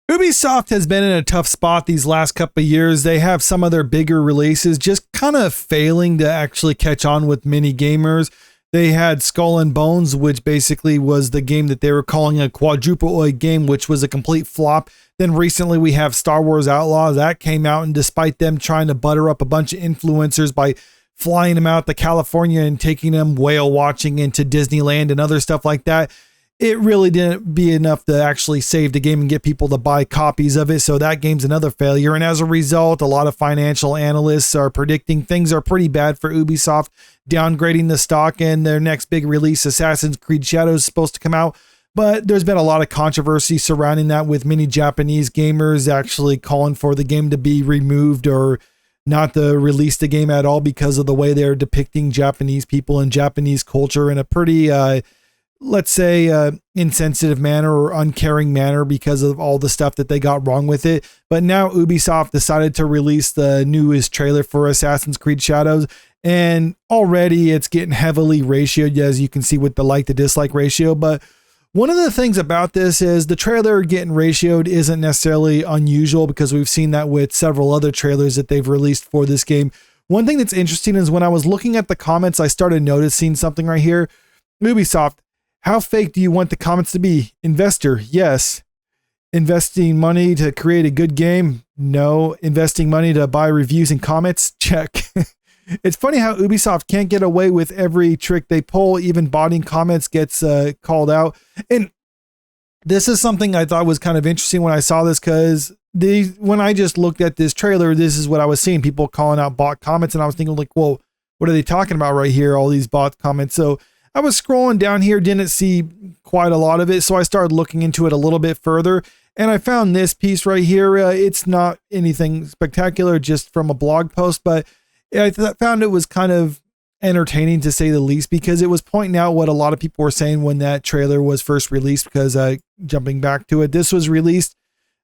Ubisoft has been in a tough spot these last couple of years. They have some of their bigger releases just kind of failing to actually catch on with many gamers. They had Skull and Bones, which basically was the game that they were calling a quadruple-oid game, which was a complete flop. Then recently we have Star Wars Outlaws. That came out, and despite them trying to butter up a bunch of influencers by flying them out to California and taking them whale watching into Disneyland and other stuff like that, it really didn't be enough to actually save the game and get people to buy copies of it. So that game's another failure. And as a result, a lot of financial analysts are predicting things are pretty bad for Ubisoft, downgrading the stock, and their next big release, Assassin's Creed Shadows, is supposed to come out. But there's been a lot of controversy surrounding that, with many Japanese gamers actually calling for the game to be removed or not to release the game at all because of the way they're depicting Japanese people and Japanese culture in a pretty, let's say, insensitive manner or uncaring manner because of all the stuff that they got wrong with it. But now Ubisoft decided to release the newest trailer for Assassin's Creed Shadows, and already it's getting heavily ratioed, as you can see with the like to dislike ratio. But one of the things about this is the trailer getting ratioed isn't necessarily unusual, because we've seen that with several other trailers that they've released for this game. One thing that's interesting is when I was looking at the comments, I started noticing something right here. Ubisoft, how fake do you want the comments to be? Investor, yes. Investing money to create a good game? No. Investing money to buy reviews and comments? Check. It's funny how Ubisoft can't get away with every trick they pull. Even botting comments gets called out. And this is something I thought was kind of interesting when I saw this, because when I just looked at this trailer, this is what I was seeing, people calling out bot comments. And I was thinking like, whoa, what are they talking about right here? All these bot comments. So I was scrolling down here, didn't see quite a lot of it. So I started looking into it a little bit further, and I found this piece right here. It's not anything spectacular, just from a blog post, but I found it was kind of entertaining, to say the least, because it was pointing out what a lot of people were saying when that trailer was first released. Because jumping back to it, this was released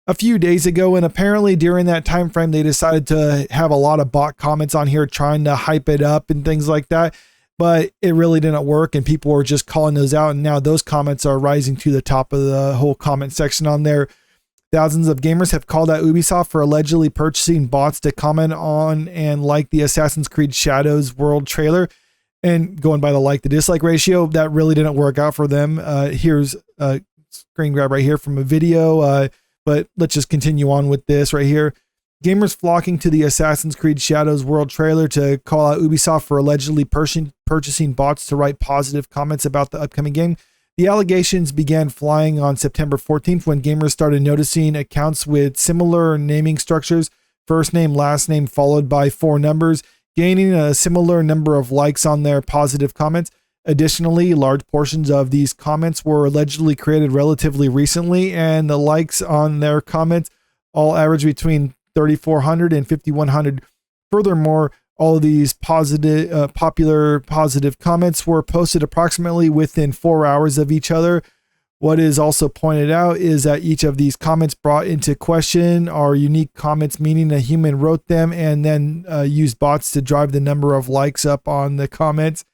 a few days ago, and apparently during that time frame, they decided to have a lot of bot comments on here trying to hype it up and things like that. But it really didn't work, and people were just calling those out. And now those comments are rising to the top of the whole comment section on there. Thousands of gamers have called out Ubisoft for allegedly purchasing bots to comment on and like the Assassin's Creed Shadows World trailer. And going by the like to dislike ratio, that really didn't work out for them. Here's a screen grab right here from a video, but let's just continue on with this right here. Gamers flocking to the Assassin's Creed Shadows World trailer to call out Ubisoft for allegedly purchasing bots to write positive comments about the upcoming game. The allegations began flying on September 14th when gamers started noticing accounts with similar naming structures, first name, last name, followed by 4 numbers, gaining a similar number of likes on their positive comments. Additionally, large portions of these comments were allegedly created relatively recently, and the likes on their comments all average between 3,400 and 5,100. Furthermore, all of these popular positive comments were posted approximately within 4 hours of each other. What is also pointed out is that each of these comments brought into question are unique comments, meaning a human wrote them and then used bots to drive the number of likes up on the comments.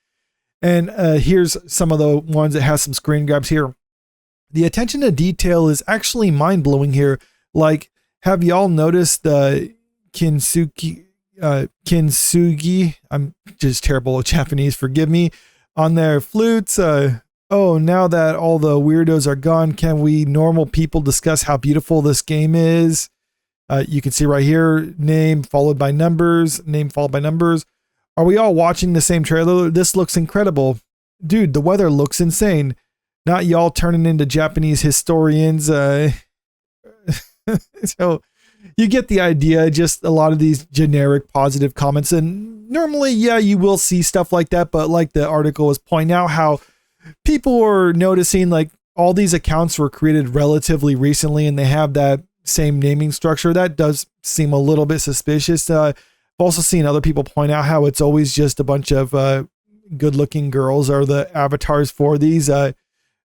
And here's some of the ones that has some screen grabs here. The attention to detail is actually mind-blowing here. Like, have y'all noticed the Kintsugi, I'm just terrible at Japanese, forgive me, on their flutes? Oh, now that all the weirdos are gone, can we normal people discuss how beautiful this game is? You can see right here, name followed by numbers, name followed by numbers. Are we all watching the same trailer? This looks incredible. Dude, the weather looks insane. Not y'all turning into Japanese historians. So you get the idea, just a lot of these generic positive comments. And normally, yeah, you will see stuff like that. But like the article was pointing out, how people were noticing like all these accounts were created relatively recently and they have that same naming structure. That does seem a little bit suspicious. I've also seen other people point out how it's always just a bunch of good looking girls are the avatars for these.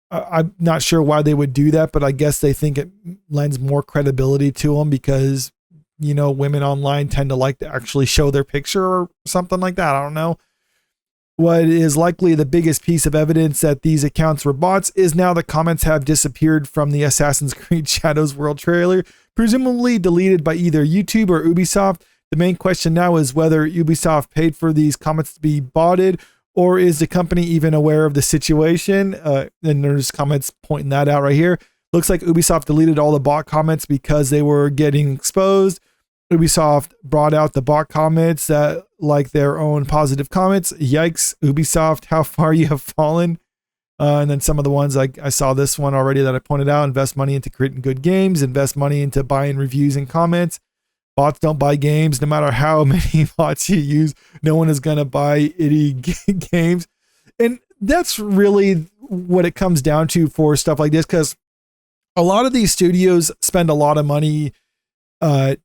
I'm not sure why they would do that, but I guess they think it lends more credibility to them because, you know, women online tend to like to actually show their picture or something like that. I don't know. What is likely the biggest piece of evidence that these accounts were bots is now the comments have disappeared from the Assassin's Creed Shadows World trailer, presumably deleted by either YouTube or Ubisoft. The main question now is whether Ubisoft paid for these comments to be botted, or is the company even aware of the situation? And there's comments pointing that out right here. Looks like Ubisoft deleted all the bot comments because they were getting exposed. Ubisoft brought out the bot comments that like their own positive comments. Yikes, Ubisoft, how far you have fallen. And then some of the ones, like I saw this one already that I pointed out: invest money into creating good games, invest money into buying reviews and comments. Bots don't buy games. No matter how many bots you use, no one is going to buy any games. And that's really what it comes down to for stuff like this, because a lot of these studios spend a lot of money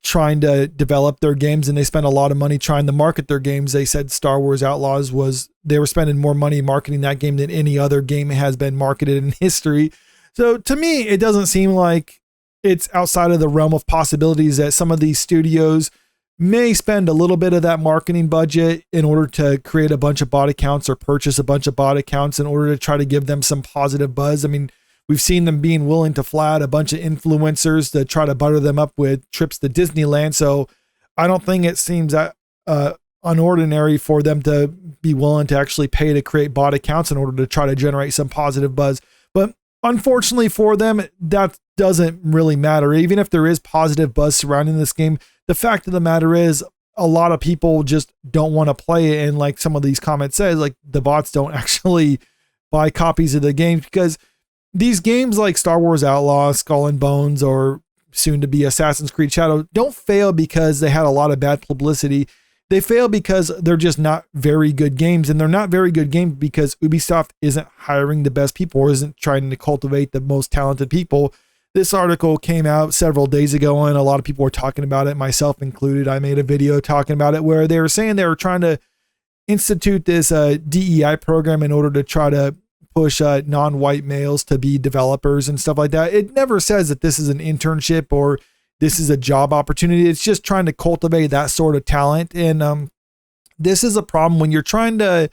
trying to develop their games, and they spend a lot of money trying to market their games. They said Star Wars Outlaws they were spending more money marketing that game than any other game has been marketed in history. So to me, it doesn't seem like it's outside of the realm of possibilities that some of these studios may spend a little bit of that marketing budget in order to create a bunch of bot accounts or purchase a bunch of bot accounts in order to try to give them some positive buzz. I mean, we've seen them being willing to fly out a bunch of influencers to try to butter them up with trips to Disneyland. So I don't think it seems that unordinary for them to be willing to actually pay to create bot accounts in order to try to generate some positive buzz. But unfortunately for them, that doesn't really matter. Even if there is positive buzz surrounding this game, the fact of the matter is a lot of people just don't want to play it. And like some of these comments says, like the bots don't actually buy copies of the game, because these games like Star Wars Outlaws, Skull and Bones, or soon to be Assassin's Creed Shadow don't fail because they had a lot of bad publicity. They fail because they're just not very good games, and they're not very good games because Ubisoft isn't hiring the best people or isn't trying to cultivate the most talented people. This article came out several days ago, and a lot of people were talking about it, myself included. I made a video talking about it where they were saying they were trying to institute this DEI program in order to try to push non-white males to be developers and stuff like that. It never says that this is an internship or this is a job opportunity. It's just trying to cultivate that sort of talent. And this is a problem when you're trying to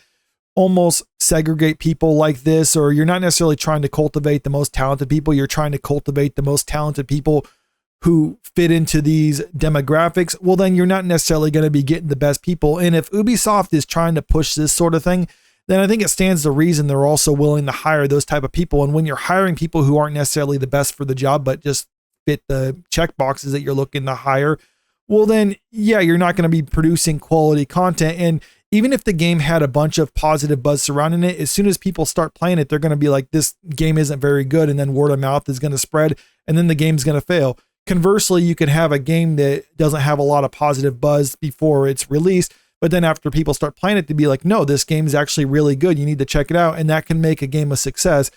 almost segregate people like this, or you're not necessarily trying to cultivate the most talented people. You're trying to cultivate the most talented people who fit into these demographics. Well, then you're not necessarily going to be getting the best people. And if Ubisoft is trying to push this sort of thing, then I think it stands to reason they're also willing to hire those type of people. And when you're hiring people who aren't necessarily the best for the job, but just fit the check boxes that you're looking to hire, well then, yeah, you're not going to be producing quality content. And even if the game had a bunch of positive buzz surrounding it, as soon as people start playing it, they're going to be like, this game isn't very good. And then word of mouth is going to spread, and then the game's going to fail. Conversely, you can have a game that doesn't have a lot of positive buzz before it's released, but then after people start playing it, to be like, no, this game is actually really good. You need to check it out. And that can make a game a success.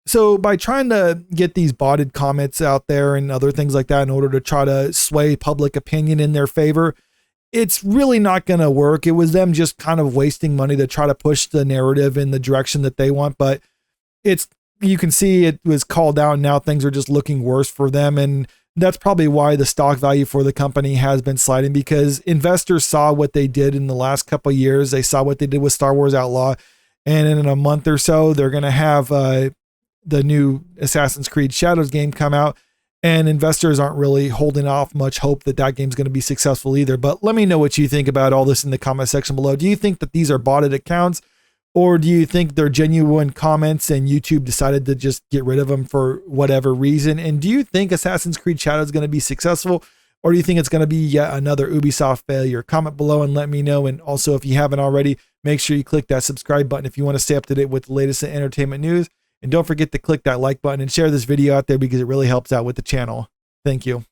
So by trying to get these botted comments out there and other things like that in order to try to sway public opinion in their favor, it's really not going to work. It was them just kind of wasting money to try to push the narrative in the direction that they want. But you can see it was called out. And now things are just looking worse for them. And that's probably why the stock value for the company has been sliding, because investors saw what they did in the last couple of years. They saw what they did with Star Wars Outlaw. And in a month or so, they're going to have the new Assassin's Creed Shadows game come out. And investors aren't really holding off much hope that that game's going to be successful either. But let me know what you think about all this in the comment section below. Do you think that these are botted accounts, or do you think they're genuine comments and YouTube decided to just get rid of them for whatever reason? And do you think Assassin's Creed Shadows is going to be successful, or do you think it's going to be yet another Ubisoft failure? Comment below and let me know. And also, if you haven't already, make sure you click that subscribe button if you want to stay up to date with the latest in entertainment news. And don't forget to click that like button and share this video out there because it really helps out with the channel. Thank you.